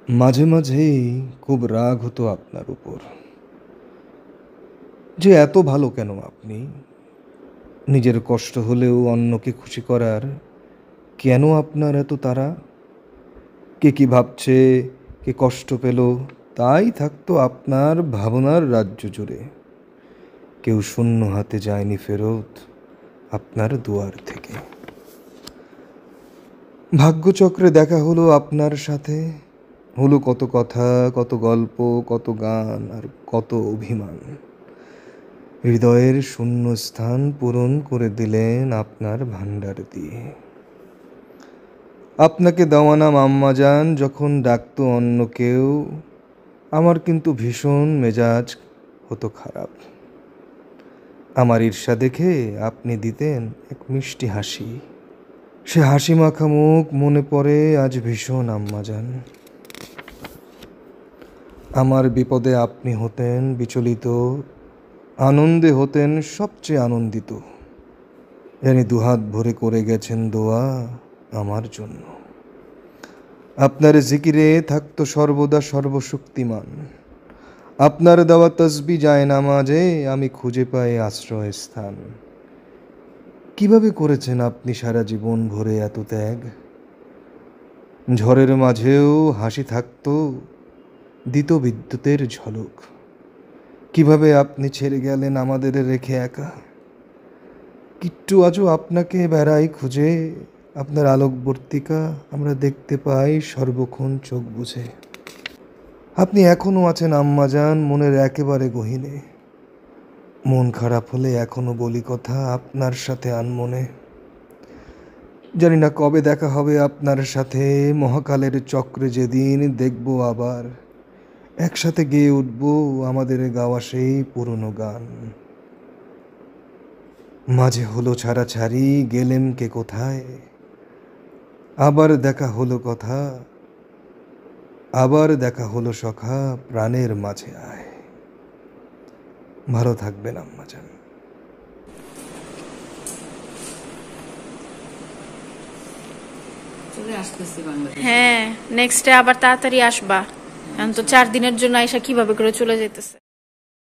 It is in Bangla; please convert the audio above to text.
মাঝে মাঝেই খুব রাগ হতো আপনার উপর, যে এত ভালো কেন আপনি? নিজের কষ্ট হলেও অন্যকে খুশি করার কেন আপনার এত তাড়া? কে কি ভাবছে, কে কষ্ট পেল, তাই থাকতো আপনার ভাবনার রাজ্য জুড়ে। কেউ শূন্য হাতে যায়নি ফেরত আপনার দুয়ার থেকে। ভাগ্যচক্রে দেখা হলো আপনার সাথে, হলো কত কথা, কত গল্প, কত গান আর কত অভিমান। হৃদয়ের শূন্য স্থান পূরণ করে দিলেন আপনার ভান্ডার দিয়ে। আপনাকে দেওয়া নাম আম্মাজান যখন ডাকতো অন্য কেউ, আমার কিন্তু ভীষণ মেজাজ হতো খারাপ। আমার ঈর্ষা দেখে আপনি দিতেন এক মিষ্টি হাসি। সে হাসি মাখা মুখ মনে পড়ে আজ ভীষণ আম্মাজান। আমার বিপদে আপনি হতেন বিচলিত, আনন্দে হতেন সবচেয়ে আনন্দিত। জানি দুহাত ভরে করে গেছেন দোয়া আমার জন্য। আপনার জিকিরে থাকতো সর্বদা সর্বশক্তিমান। আপনার দেওয়া তসবি যায় নামাজে আমি খুঁজে পাই আশ্রয় স্থান। কিভাবে করেছেন আপনি সারা জীবন ভরে এত ত্যাগ? ঝড়ের মাঝেও হাসি থাকতো, দিত বিদ্যুতের ঝলক। কিভাবে আপনি ছেড়ে গেলেন আমাদের রেখে একা? কিট্টু আজও আপনাকে বেড়াই খুঁজে, আপনার আলোকবর্তিকা আমরা দেখতে পাই সর্বক্ষণ চোখ বুঝে। আপনি এখনো আছেন আম্মাজান মনের একেবারে গহীনে। মন খারাপ হলে এখনো বলি কথা আপনার সাথে আনমনে। জানি না কবে দেখা হবে আপনার সাথে, মহাকালের চক্রে যেদিন দেখব আবার একসাথে গেয়ে উঠব আমাদের গাওয়া সেই পুরনো গান। মাঝে হলো ছাড়াছাড়ি, গেলেম কে কোথায়, আবার দেখা হলো কথা, আবার দেখা হলো সখা, প্রাণের মাঝে আয়। ভালো থাকবেন আম্মাজান। হ্যাঁ, নেক্সট ডে আবার তাড়াতাড়ি আসবা। এখন তো 4 দিনের জন্য আইসা কিভাবে করে চলে যেতেছে।